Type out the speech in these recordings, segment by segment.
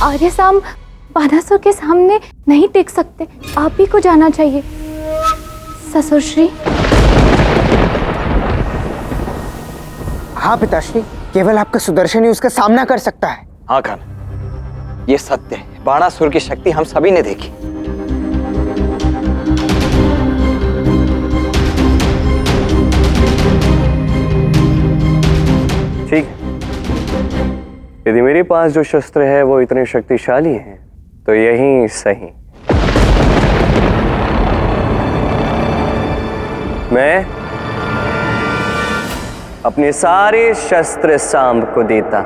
आर्यसाम बानासुर के सामने नहीं टिक सकते, आप ही को जाना चाहिए। ससुर श्री। हाँ पिताश्री, केवल आपका सुदर्शन ही उसका सामना कर सकता है। हाँ खान, ये सत्य है। बाणासुर की शक्ति हम सभी ने देखी। ठीक है, यदि मेरे पास जो शस्त्र है वो इतने शक्तिशाली हैं, तो यही सही। मैं अपने सारे शस्त्र सांब को देता।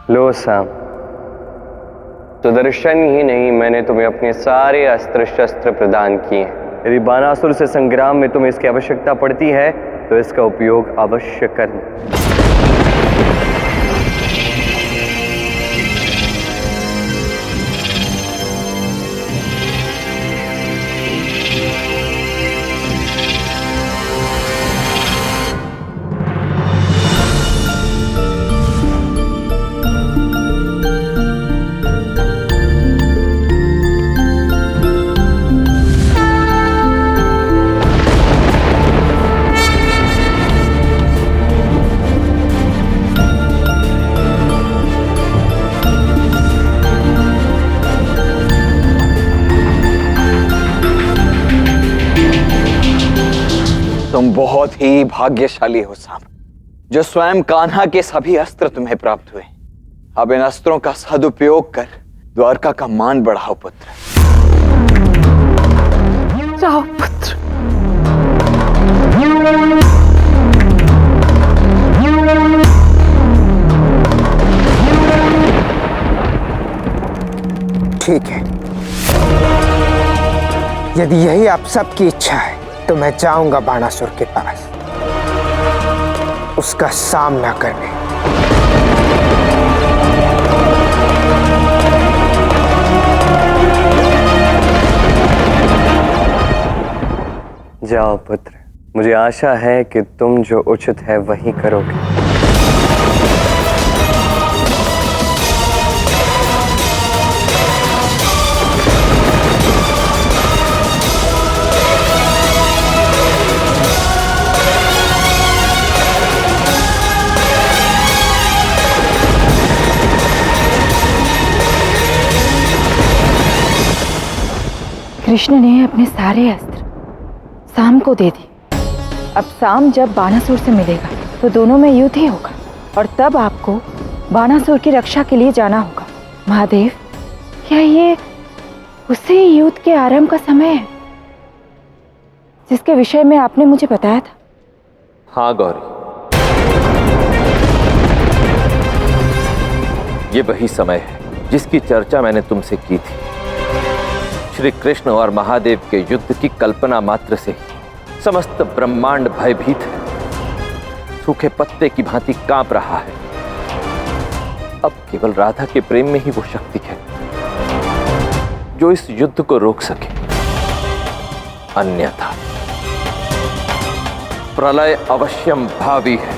लो सांब, सुदर्शन ही नहीं, मैंने तुम्हें अपने सारे अस्त्र शस्त्र प्रदान किए हैं। यदि बानासुर से संग्राम में तुम्हें इसकी आवश्यकता पड़ती है तो इसका उपयोग अवश्य करना। तुम बहुत ही भाग्यशाली हो सांब, जो स्वयं कान्हा के सभी अस्त्र तुम्हें प्राप्त हुए। अब इन अस्त्रों का सदुपयोग कर द्वारका का मान बढ़ाओ पुत्र। जाओ पुत्र। ठीक है, यदि यही आप सबकी इच्छा है तो मैं जाऊंगा बाणासुर के पास उसका सामना करने। जाओ पुत्र, मुझे आशा है कि तुम जो उचित है वही करोगे। कृष्ण ने अपने सारे अस्त्र साम को दे दी। अब साम जब बाणासुर से मिलेगा तो दोनों में युद्ध ही होगा और तब आपको बाणासुर की रक्षा के लिए जाना होगा। महादेव, क्या ये उसी युद्ध के आरंभ का समय है जिसके विषय में आपने मुझे बताया था? हाँ गौरी, ये वही समय है जिसकी चर्चा मैंने तुमसे की थी। श्री कृष्ण और महादेव के युद्ध की कल्पना मात्र से समस्त ब्रह्मांड भयभीत है, सूखे पत्ते की भांति कांप रहा है। अब केवल राधा के प्रेम में ही वो शक्ति है जो इस युद्ध को रोक सके, अन्यथा प्रलय अवश्यम भावी है।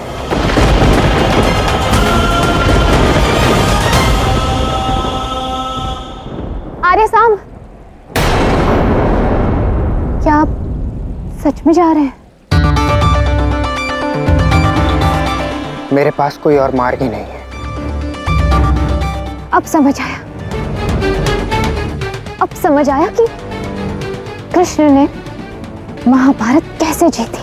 आर्य साम, क्या आप सच में जा रहे हैं? मेरे पास कोई और मार्ग ही नहीं है। अब समझ आया, अब समझ आया कि कृष्ण ने महाभारत कैसे जीती।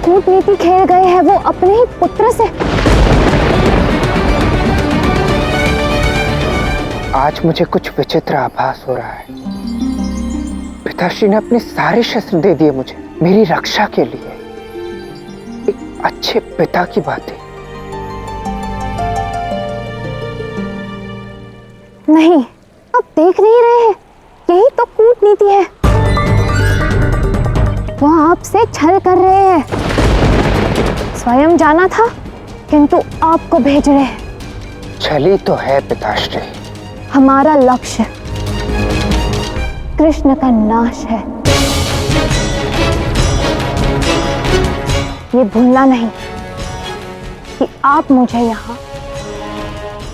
कूटनीति खेल गए हैं वो अपने ही पुत्र से। आज मुझे कुछ विचित्र आभास हो रहा है। पिताश्री ने अपने सारे शस्त्र दे दिए मुझे मेरी रक्षा के लिए। एक अच्छे पिता की बात है। नहीं, अब देख नहीं रहे हैं, यही तो कूटनीति है। वो आपसे छल कर रहे हैं। स्वयं जाना था किंतु आपको भेज रहे हैं। छली तो है पिताश्री। हमारा लक्ष्य कृष्ण का नाश है, ये भूलना नहीं कि आप मुझे यहां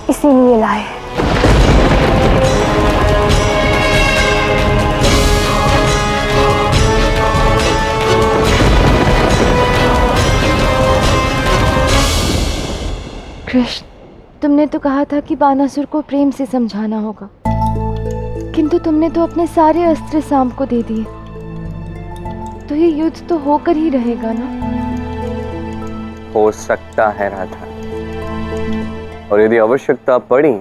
इसीलिए लाए हैं। कृष्ण, तुमने तो कहा था कि बाणासुर को प्रेम से समझाना होगा, किंतु तुमने तो अपने सारे अस्त्र साम को दे दिए। तो ये युद्ध तो होकर ही रहेगा ना? हो सकता है राधा, और यदि आवश्यकता पड़ी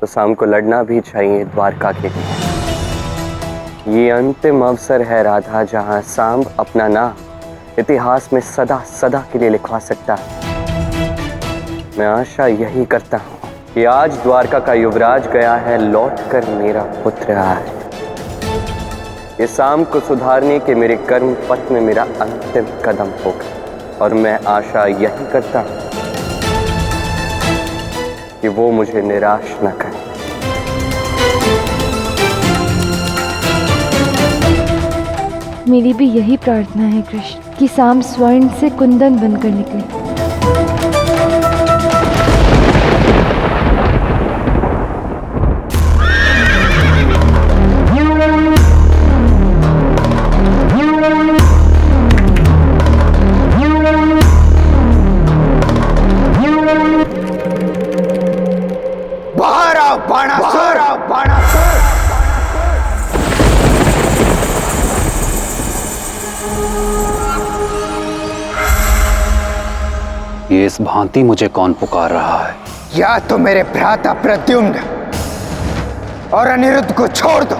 तो साम को लड़ना भी चाहिए द्वारका के लिए। ये अंतिम अवसर है राधा जहां साम अपना नाम इतिहास में सदा सदा के लिए लिखवा सकता है। मैं आशा यही करता हूं कि आज द्वारका का युवराज गया है, लौटकर मेरा पुत्र आए। ये साम को सुधारने के मेरे कर्म पथ में मेरा अंतिम कदम होगा, और मैं आशा यही करता हूं कि वो मुझे निराश न करे। मेरी भी यही प्रार्थना है कृष्ण कि साम स्वर्ण से कुंदन बनकर निकले। ये इस भांति मुझे कौन पुकार रहा है? या तो मेरे भ्राता प्रद्युम्न और अनिरुद्ध को छोड़ दो,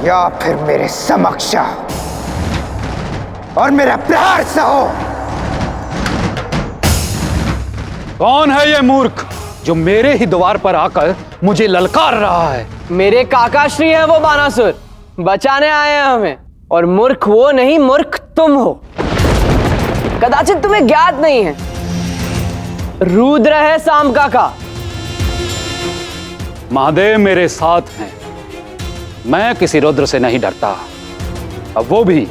या फिर मेरे समक्ष आओ और मेरा प्रहार सहो। कौन है ये मूर्ख जो मेरे ही द्वार पर आकर मुझे ललकार रहा है? मेरे काकाश्री हैं वो बाणासुर, बचाने आए हैं हमें। और मूर्ख वो नहीं, मूर्ख तुम हो। कदाचित तुम्हें ज्ञात नहीं है, रुद्र है साम काका। महादेव मेरे साथ हैं, मैं किसी रुद्र से नहीं डरता। अब वो भी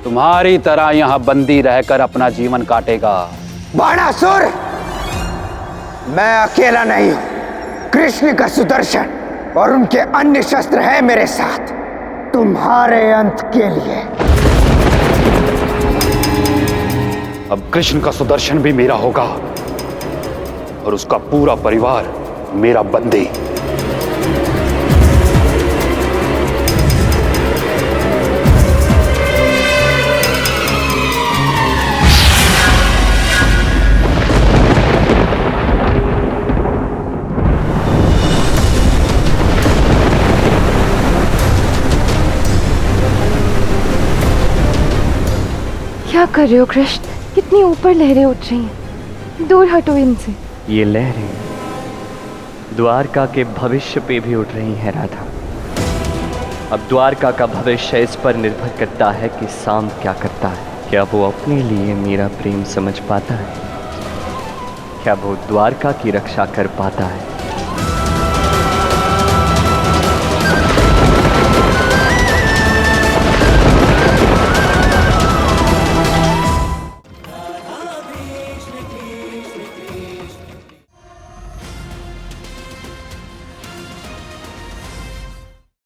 तुम्हारी तरह यहां बंदी रहकर अपना जीवन काटेगा। बाणासुर, मैं अकेला नहीं हूं। कृष्ण का सुदर्शन और उनके अन्य शस्त्र हैं मेरे साथ, तुम्हारे अंत के लिए। अब कृष्ण का सुदर्शन भी मेरा होगा और उसका पूरा परिवार मेरा बंदी। क्या कर रहे हो कृष्ण? कितनी ऊपर लहरें उठ रही हैं, दूर हटो इनसे। ये लहरें द्वारका के भविष्य पे भी उठ रही हैं राधा। अब द्वारका का भविष्य इस पर निर्भर करता है कि साम क्या करता है। क्या वो अपने लिए मेरा प्रेम समझ पाता है? क्या वो द्वारका की रक्षा कर पाता है?